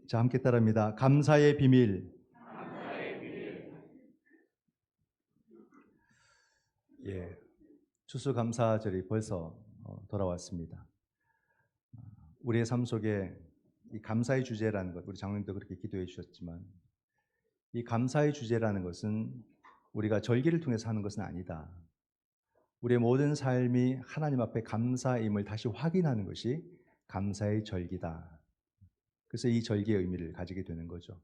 자, 함께 따라합니다. 감사의 비밀. 예, 추수감사절이 벌써 돌아왔습니다. 우리의 삶 속에 이 감사의 주제라는 것, 우리 장로님도 그렇게 기도해 주셨지만, 이 감사의 주제라는 것은 우리가 절기를 통해서 하는 것은 아니다. 우리의 모든 삶이 하나님 앞에 감사임을 다시 확인하는 것이 감사의 절기다. 그래서 이 절기의 의미를 가지게 되는 거죠.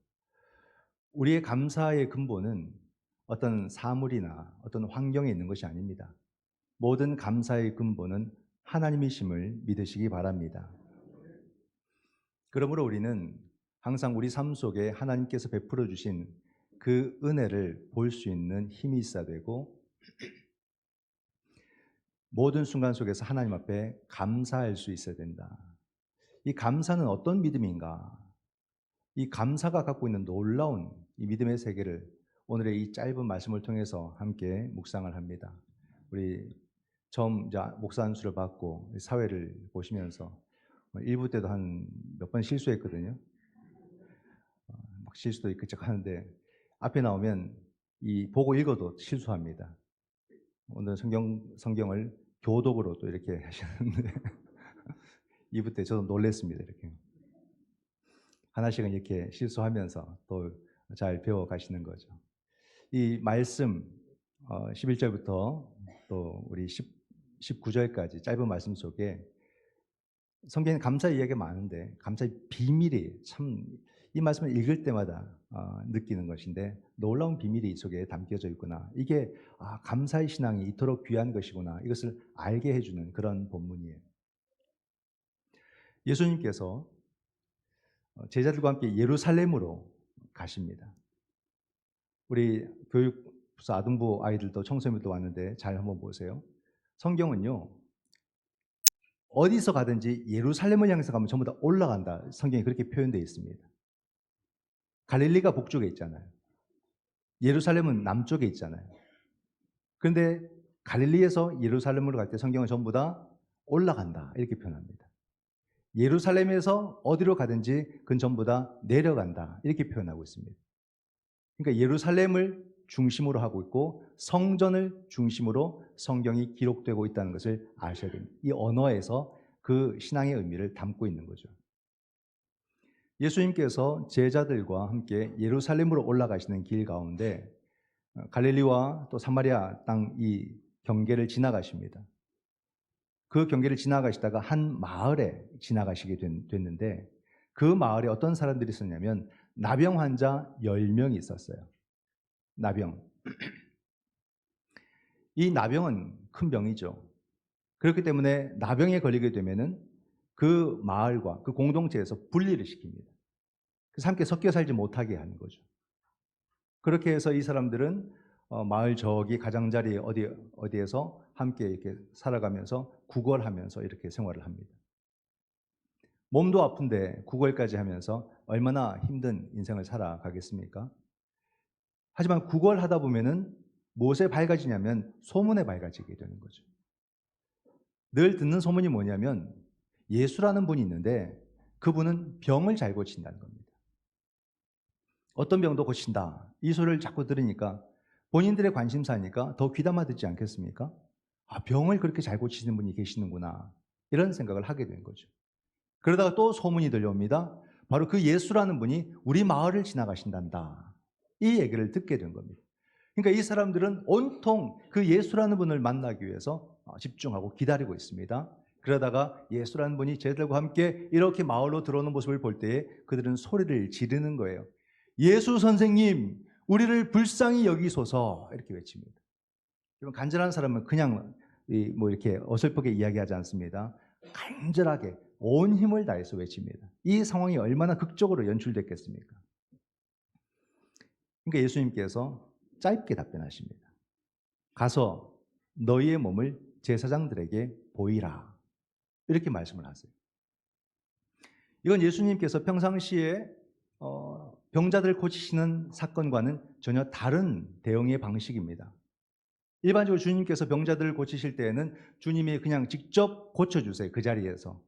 우리의 감사의 근본은 어떤 사물이나 어떤 환경에 있는 것이 아닙니다. 모든 감사의 근본은 하나님이심을 믿으시기 바랍니다. 그러므로 우리는 항상 우리 삶 속에 하나님께서 베풀어 주신 그 은혜를 볼 수 있는 힘이 있어야 되고, 모든 순간 속에서 하나님 앞에 감사할 수 있어야 된다. 이 감사는 어떤 믿음인가? 이 감사가 갖고 있는 놀라운 이 믿음의 세계를 오늘의 이 짧은 말씀을 통해서 함께 묵상을 합니다. 우리 처음 목사 안수를 받고 사회를 보시면서 1부 때도 한 몇 번 실수했거든요. 막 실수도 있고 하는데 앞에 나오면 이 보고 읽어도 실수합니다. 오늘 성경을 교독으로 또 이렇게 하시는데 2부 때 저도 놀랬습니다. 이렇게 하나씩은 이렇게 실수하면서 또 잘 배워 가시는 거죠. 이 말씀 11절부터 또 우리 19절까지 짧은 말씀 속에 성경에 감사 이야기가 많은데 감사의 비밀이 참 이 말씀을 읽을 때마다 느끼는 것인데 놀라운 비밀이 이 속에 담겨져 있구나. 이게 감사의 신앙이 이토록 귀한 것이구나. 이것을 알게 해주는 그런 본문이에요. 예수님께서 제자들과 함께 예루살렘으로 가십니다. 우리 교육부서 아동부 아이들도 청소년들도 왔는데 잘 한번 보세요. 성경은요, 어디서 가든지 예루살렘을 향해서 가면 전부 다 올라간다. 성경이 그렇게 표현되어 있습니다. 갈릴리가 북쪽에 있잖아요. 예루살렘은 남쪽에 있잖아요. 그런데 갈릴리에서 예루살렘으로 갈 때 성경은 전부 다 올라간다. 이렇게 표현합니다. 예루살렘에서 어디로 가든지 그건 전부 다 내려간다. 이렇게 표현하고 있습니다. 그러니까 예루살렘을 중심으로 하고 있고 성전을 중심으로 성경이 기록되고 있다는 것을 아셔야 됩니다. 이 언어에서 그 신앙의 의미를 담고 있는 거죠. 예수님께서 제자들과 함께 예루살렘으로 올라가시는 길 가운데 갈릴리와 또 사마리아 땅 이 경계를 지나가십니다. 그 경계를 지나가시다가 한 마을에 지나가시게 됐는데 그 마을에 어떤 사람들이 있었냐면 나병 환자 10명이 있었어요. 나병. 이 나병은 큰 병이죠. 그렇기 때문에 나병에 걸리게 되면은 그 마을과 그 공동체에서 분리를 시킵니다. 그래서 함께 섞여 살지 못하게 하는 거죠. 그렇게 해서 이 사람들은 마을 저기 가장자리 어디에서 함께 이렇게 살아가면서 구걸하면서 이렇게 생활을 합니다. 몸도 아픈데 구걸까지 하면서 얼마나 힘든 인생을 살아가겠습니까? 하지만 구걸하다 보면은 무엇에 밝아지냐면 소문에 밝아지게 되는 거죠. 늘 듣는 소문이 뭐냐면 예수라는 분이 있는데 그분은 병을 잘 고친다는 겁니다. 어떤 병도 고친다. 이 소리를 자꾸 들으니까 본인들의 관심사니까 더 귀담아 듣지 않겠습니까? 병을 그렇게 잘 고치시는 분이 계시는구나. 이런 생각을 하게 된 거죠. 그러다가 또 소문이 들려옵니다. 바로 그 예수라는 분이 우리 마을을 지나가신단다. 이 얘기를 듣게 된 겁니다. 그러니까 이 사람들은 온통 그 예수라는 분을 만나기 위해서 집중하고 기다리고 있습니다. 그러다가 예수라는 분이 제자들과 함께 이렇게 마을로 들어오는 모습을 볼 때에 그들은 소리를 지르는 거예요. 예수 선생님, 우리를 불쌍히 여기소서. 이렇게 외칩니다. 여러분, 간절한 사람은 그냥 뭐 이렇게 어설프게 이야기하지 않습니다. 간절하게 온 힘을 다해서 외칩니다. 이 상황이 얼마나 극적으로 연출됐겠습니까? 그러니까 예수님께서 짧게 답변하십니다. 가서 너희의 몸을 제사장들에게 보이라. 이렇게 말씀을 하세요. 이건 예수님께서 평상시에 병자들을 고치시는 사건과는 전혀 다른 대응의 방식입니다. 일반적으로 주님께서 병자들을 고치실 때에는 주님이 그냥 직접 고쳐주세요. 그 자리에서.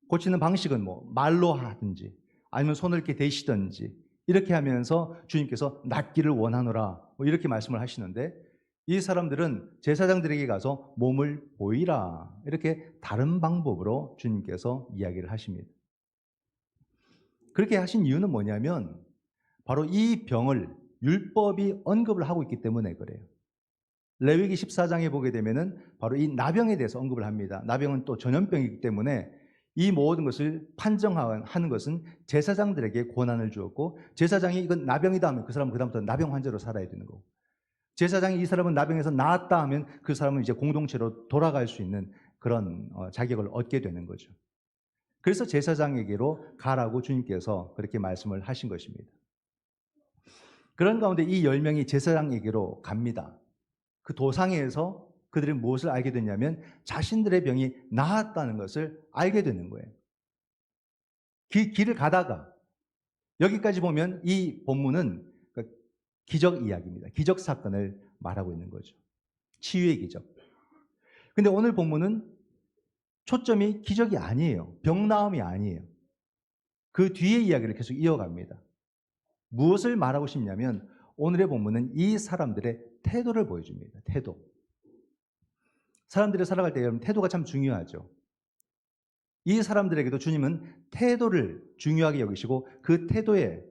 고치는 방식은 뭐 말로 하든지 아니면 손을 이렇게 대시든지 이렇게 하면서 주님께서 낫기를 원하노라 이렇게 말씀을 하시는데, 이 사람들은 제사장들에게 가서 몸을 보이라 이렇게 다른 방법으로 주님께서 이야기를 하십니다. 그렇게 하신 이유는 뭐냐면 바로 이 병을 율법이 언급을 하고 있기 때문에 그래요. 레위기 14장에 보게 되면은 바로 이 나병에 대해서 언급을 합니다. 나병은 또 전염병이기 때문에 이 모든 것을 판정하는 것은 제사장들에게 권한을 주었고, 제사장이 이건 나병이다 하면 그 사람은 그다음부터 나병 환자로 살아야 되는 거고, 제사장이 이 사람은 나병에서 나았다 하면 그 사람은 이제 공동체로 돌아갈 수 있는 그런 자격을 얻게 되는 거죠. 그래서 제사장에게로 가라고 주님께서 그렇게 말씀을 하신 것입니다. 그런 가운데 이 10명이 제사장에게로 갑니다. 그 도상에서 그들이 무엇을 알게 됐냐면 자신들의 병이 나았다는 것을 알게 되는 거예요. 길을 가다가, 여기까지 보면 이 본문은 기적 이야기입니다. 기적 사건을 말하고 있는 거죠. 치유의 기적. 근데 오늘 본문은 초점이 기적이 아니에요. 병 나음이 아니에요. 그 뒤의 이야기를 계속 이어갑니다. 무엇을 말하고 싶냐면 오늘의 본문은 이 사람들의 태도를 보여줍니다. 태도. 사람들이 살아갈 때 여러분 태도가 참 중요하죠. 이 사람들에게도 주님은 태도를 중요하게 여기시고 그 태도에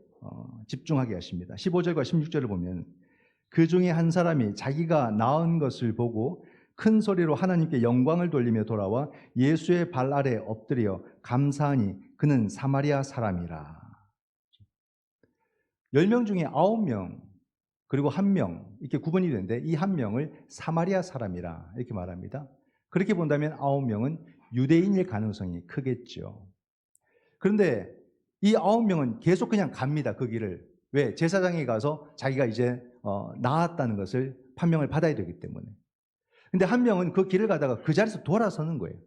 집중하게 하십니다. 15절과 16절을 보면 그 중에 한 사람이 자기가 나은 것을 보고 큰 소리로 하나님께 영광을 돌리며 돌아와 예수의 발 아래 엎드려 감사하니 그는 사마리아 사람이라. 10명 중에 9명 그리고 1명 이렇게 구분이 되는데 이 1명을 사마리아 사람이라 이렇게 말합니다. 그렇게 본다면 9명은 유대인일 가능성이 크겠죠. 그런데 이 9명은 계속 그냥 갑니다. 그 길을. 왜? 제사장에 가서 자기가 이제 나았다는 것을 판명을 받아야 되기 때문에. 근데 1명은 그 길을 가다가 그 자리에서 돌아서는 거예요.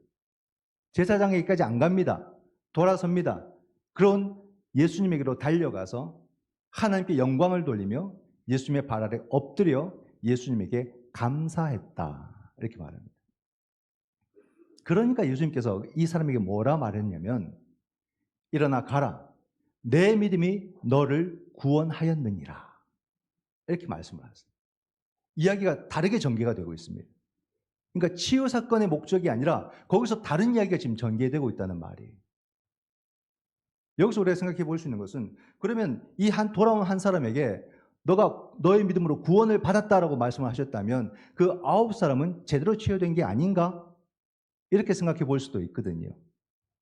제사장에게까지 안 갑니다. 돌아섭니다. 그런 예수님에게로 달려가서 하나님께 영광을 돌리며 예수님의 발 아래 엎드려 예수님에게 감사했다. 이렇게 말합니다. 그러니까 예수님께서 이 사람에게 뭐라 말했냐면 일어나 가라. 내 믿음이 너를 구원하였느니라. 이렇게 말씀을 하세요. 이야기가 다르게 전개가 되고 있습니다. 그러니까 치유 사건의 목적이 아니라 거기서 다른 이야기가 지금 전개되고 있다는 말이에요. 여기서 우리가 생각해 볼 수 있는 것은 그러면 이 돌아온 한 사람에게 너가 너의 믿음으로 구원을 받았다라고 말씀을 하셨다면 그 9사람은 제대로 치유된 게 아닌가? 이렇게 생각해 볼 수도 있거든요.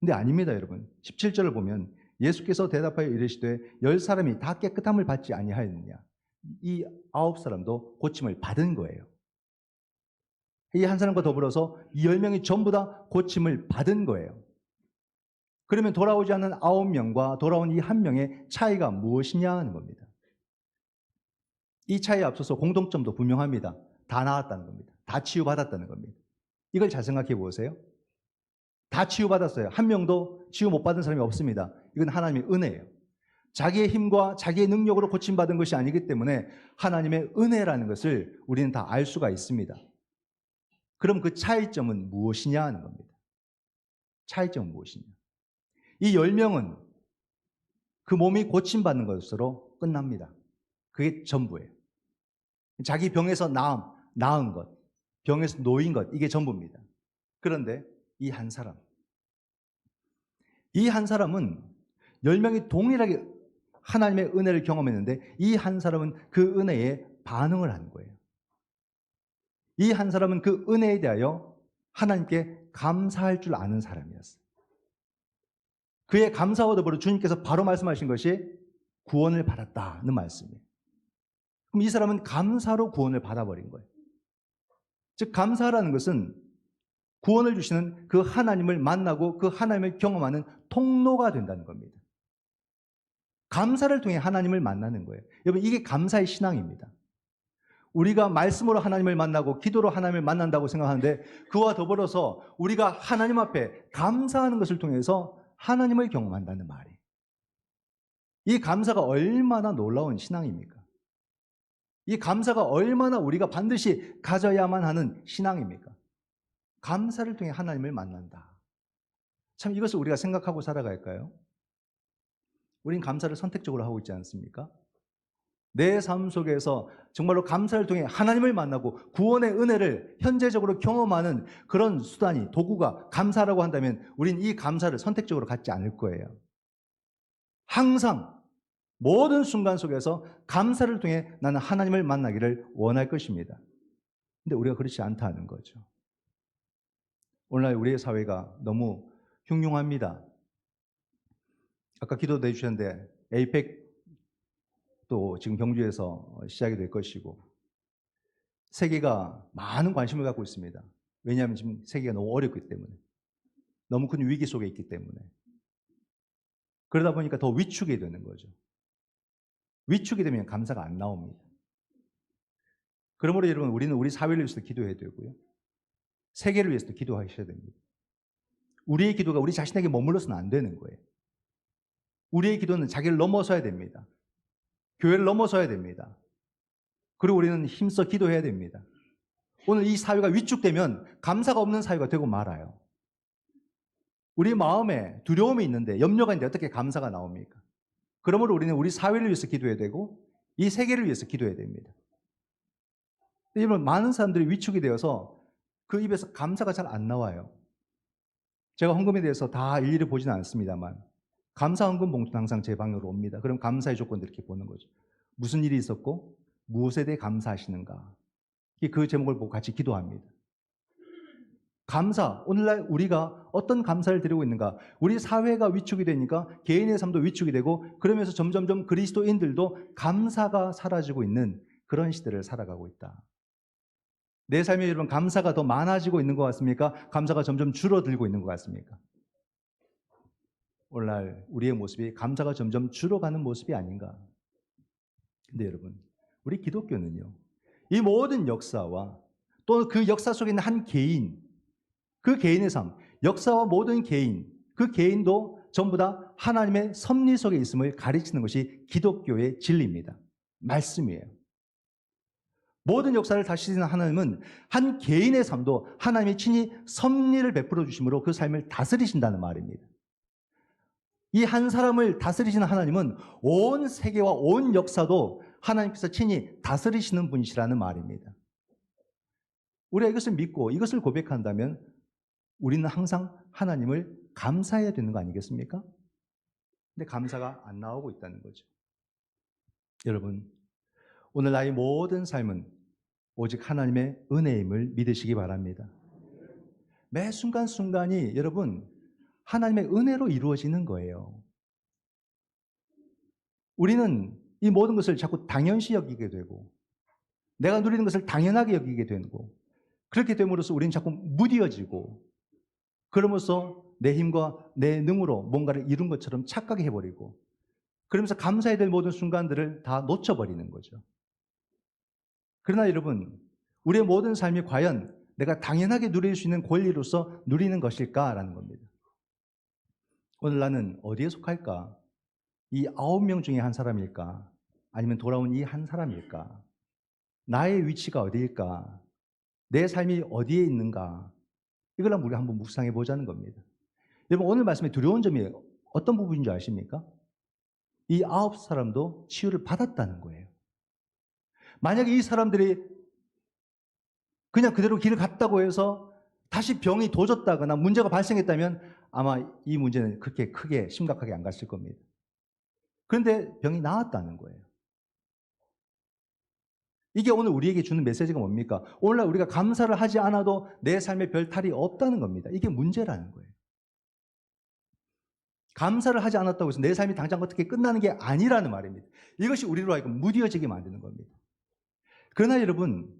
근데 아닙니다, 여러분. 17절을 보면 예수께서 대답하여 이르시되 10사람이 다 깨끗함을 받지 아니하였느냐? 이 9사람도 고침을 받은 거예요. 이 한 사람과 더불어서 이 10명이 전부 다 고침을 받은 거예요. 그러면 돌아오지 않은 9명과 돌아온 이 1명의 차이가 무엇이냐 하는 겁니다. 이 차이에 앞서서 공통점도 분명합니다. 다 나았다는 겁니다. 다 치유받았다는 겁니다. 이걸 잘 생각해 보세요. 다 치유받았어요. 1명도 치유 못 받은 사람이 없습니다. 이건 하나님의 은혜예요. 자기의 힘과 자기의 능력으로 고침받은 것이 아니기 때문에 하나님의 은혜라는 것을 우리는 다 알 수가 있습니다. 그럼 그 차이점은 무엇이냐 하는 겁니다. 차이점은 무엇이냐. 이 10명은 그 몸이 고침받는 것으로 끝납니다. 그게 전부예요. 자기 병에서 나은 것, 병에서 놓인 것, 이게 전부입니다. 그런데 이 한 사람은 10명이 동일하게 하나님의 은혜를 경험했는데 이 한 사람은 그 은혜에 반응을 한 거예요. 이 한 사람은 그 은혜에 대하여 하나님께 감사할 줄 아는 사람이었어요. 그의 감사와 더불어 주님께서 바로 말씀하신 것이 구원을 받았다는 말씀이에요. 그럼 이 사람은 감사로 구원을 받아버린 거예요. 즉 감사라는 것은 구원을 주시는 그 하나님을 만나고 그 하나님을 경험하는 통로가 된다는 겁니다. 감사를 통해 하나님을 만나는 거예요. 여러분 이게 감사의 신앙입니다. 우리가 말씀으로 하나님을 만나고 기도로 하나님을 만난다고 생각하는데 그와 더불어서 우리가 하나님 앞에 감사하는 것을 통해서 하나님을 경험한다는 말이에요. 이 감사가 얼마나 놀라운 신앙입니까? 이 감사가 얼마나 우리가 반드시 가져야만 하는 신앙입니까? 감사를 통해 하나님을 만난다. 참 이것을 우리가 생각하고 살아갈까요? 우린 감사를 선택적으로 하고 있지 않습니까? 내 삶 속에서 정말로 감사를 통해 하나님을 만나고 구원의 은혜를 현재적으로 경험하는 그런 수단이, 도구가 감사라고 한다면 우린 이 감사를 선택적으로 갖지 않을 거예요. 항상 모든 순간 속에서 감사를 통해 나는 하나님을 만나기를 원할 것입니다. 근데 우리가 그렇지 않다는 거죠. 오늘날 우리의 사회가 너무 흉흉합니다. 아까 기도도 해주셨는데 에이펙도 지금 경주에서 시작이 될 것이고 세계가 많은 관심을 갖고 있습니다. 왜냐하면 지금 세계가 너무 어렵기 때문에, 너무 큰 위기 속에 있기 때문에. 그러다 보니까 더 위축이 되는 거죠. 위축이 되면 감사가 안 나옵니다. 그러므로 여러분, 우리는 우리 사회를 위해서 기도해야 되고요, 세계를 위해서도 기도하셔야 됩니다. 우리의 기도가 우리 자신에게 머물러서는 안 되는 거예요. 우리의 기도는 자기를 넘어서야 됩니다. 교회를 넘어서야 됩니다. 그리고 우리는 힘써 기도해야 됩니다. 오늘 이 사회가 위축되면 감사가 없는 사회가 되고 말아요. 우리 마음에 두려움이 있는데, 염려가 있는데 어떻게 감사가 나옵니까? 그러므로 우리는 우리 사회를 위해서 기도해야 되고 이 세계를 위해서 기도해야 됩니다. 여러분, 많은 사람들이 위축이 되어서 그 입에서 감사가 잘 안 나와요. 제가 헌금에 대해서 다 일일이 보지는 않습니다만 감사 헌금 봉투는 항상 제 방으로 옵니다. 그럼 감사의 조건들 이렇게 보는 거죠. 무슨 일이 있었고 무엇에 대해 감사하시는가. 그 제목을 보고 같이 기도합니다. 감사, 오늘날 우리가 어떤 감사를 드리고 있는가. 우리 사회가 위축이 되니까 개인의 삶도 위축이 되고, 그러면서 점점점 그리스도인들도 감사가 사라지고 있는 그런 시대를 살아가고 있다. 내 삶에 여러분, 감사가 더 많아지고 있는 것 같습니까? 감사가 점점 줄어들고 있는 것 같습니까? 오늘날 우리의 모습이 감사가 점점 줄어가는 모습이 아닌가. 근데 여러분, 우리 기독교는요, 이 모든 역사와 또 그 역사 속에 있는 한 개인, 그 개인의 삶, 역사와 모든 개인, 그 개인도 전부 다 하나님의 섭리 속에 있음을 가르치는 것이 기독교의 진리입니다. 말씀이에요. 모든 역사를 다스리는 하나님은 한 개인의 삶도 하나님이 친히 섭리를 베풀어 주심으로 그 삶을 다스리신다는 말입니다. 이 한 사람을 다스리시는 하나님은 온 세계와 온 역사도 하나님께서 친히 다스리시는 분이시라는 말입니다. 우리가 이것을 믿고 이것을 고백한다면 우리는 항상 하나님을 감사해야 되는 거 아니겠습니까? 근데 감사가 안 나오고 있다는 거죠. 여러분, 오늘 나의 모든 삶은 오직 하나님의 은혜임을 믿으시기 바랍니다. 매 순간순간이 여러분 하나님의 은혜로 이루어지는 거예요. 우리는 이 모든 것을 자꾸 당연시 여기게 되고 내가 누리는 것을 당연하게 여기게 되고, 그렇게 됨으로써 우리는 자꾸 무뎌지고, 그러면서 내 힘과 내 능으로 뭔가를 이룬 것처럼 착각해 버리고, 그러면서 감사해야 될 모든 순간들을 다 놓쳐버리는 거죠. 그러나 여러분, 우리의 모든 삶이 과연 내가 당연하게 누릴 수 있는 권리로서 누리는 것일까라는 겁니다. 오늘 나는 어디에 속할까? 이 9명 중에 한 사람일까? 아니면 돌아온 이 한 사람일까? 나의 위치가 어디일까? 내 삶이 어디에 있는가? 이걸 우리 한번 묵상해 보자는 겁니다. 여러분, 오늘 말씀에 두려운 점이 어떤 부분인 줄 아십니까? 이 9사람도 치유를 받았다는 거예요. 만약에 이 사람들이 그냥 그대로 길을 갔다고 해서 다시 병이 도졌다거나 문제가 발생했다면 아마 이 문제는 그렇게 크게 심각하게 안 갔을 겁니다. 그런데 병이 나았다는 거예요. 이게 오늘 우리에게 주는 메시지가 뭡니까? 오늘날 우리가 감사를 하지 않아도 내 삶에 별 탈이 없다는 겁니다. 이게 문제라는 거예요. 감사를 하지 않았다고 해서 내 삶이 당장 어떻게 끝나는 게 아니라는 말입니다. 이것이 우리로 하여금 무뎌지게 만드는 겁니다. 그러나 여러분,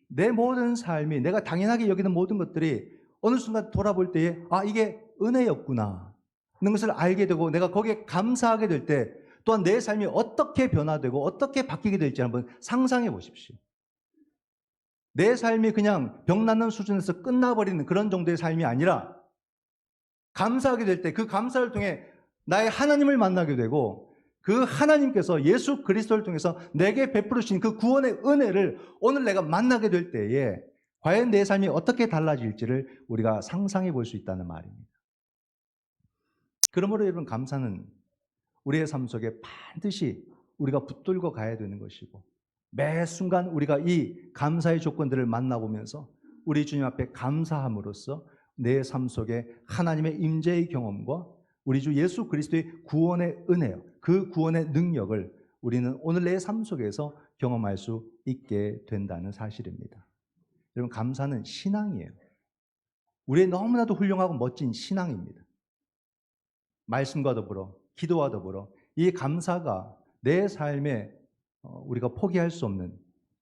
내 모든 삶이, 내가 당연하게 여기는 모든 것들이 어느 순간 돌아볼 때에 이게 은혜였구나 하는 것을 알게 되고 내가 거기에 감사하게 될 때 또한 내 삶이 어떻게 변화되고 어떻게 바뀌게 될지 한번 상상해 보십시오. 내 삶이 그냥 병 낫는 수준에서 끝나버리는 그런 정도의 삶이 아니라 감사하게 될 때 그 감사를 통해 나의 하나님을 만나게 되고, 그 하나님께서 예수 그리스도를 통해서 내게 베풀으신 그 구원의 은혜를 오늘 내가 만나게 될 때에 과연 내 삶이 어떻게 달라질지를 우리가 상상해 볼 수 있다는 말입니다. 그러므로 여러분, 감사는 우리의 삶 속에 반드시 우리가 붙들고 가야 되는 것이고, 매 순간 우리가 이 감사의 조건들을 만나보면서 우리 주님 앞에 감사함으로써 내 삶 속에 하나님의 임재의 경험과 우리 주 예수 그리스도의 구원의 은혜요, 그 구원의 능력을 우리는 오늘 내 삶 속에서 경험할 수 있게 된다는 사실입니다. 여러분, 감사는 신앙이에요. 우리의 너무나도 훌륭하고 멋진 신앙입니다. 말씀과 더불어, 기도와 더불어 이 감사가 내 삶에 우리가 포기할 수 없는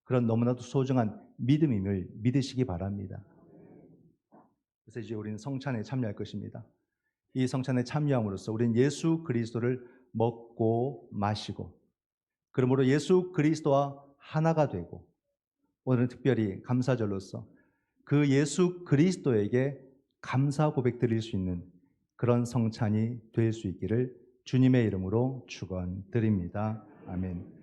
그런 너무나도 소중한 믿음임을 믿으시기 바랍니다. 그래서 이제 우리는 성찬에 참여할 것입니다. 이 성찬에 참여함으로써 우리는 예수 그리스도를 먹고 마시고, 그러므로 예수 그리스도와 하나가 되고, 오늘은 특별히 감사절로서 그 예수 그리스도에게 감사 고백 드릴 수 있는 그런 성찬이 될 수 있기를 주님의 이름으로 축원드립니다. 아멘.